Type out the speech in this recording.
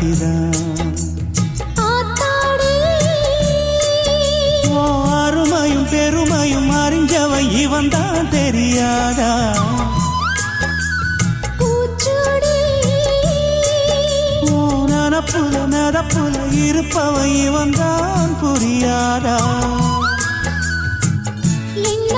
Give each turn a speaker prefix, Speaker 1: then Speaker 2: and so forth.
Speaker 1: காட்சிதான். ஓ அருமையும் பெருமையும் அறிஞ்சவன் இவன் தான் தெரியாதா? ஓ நனப்புல நடப்புல இருப்பவன் இவன் தான் புரியாதா?
Speaker 2: என்ன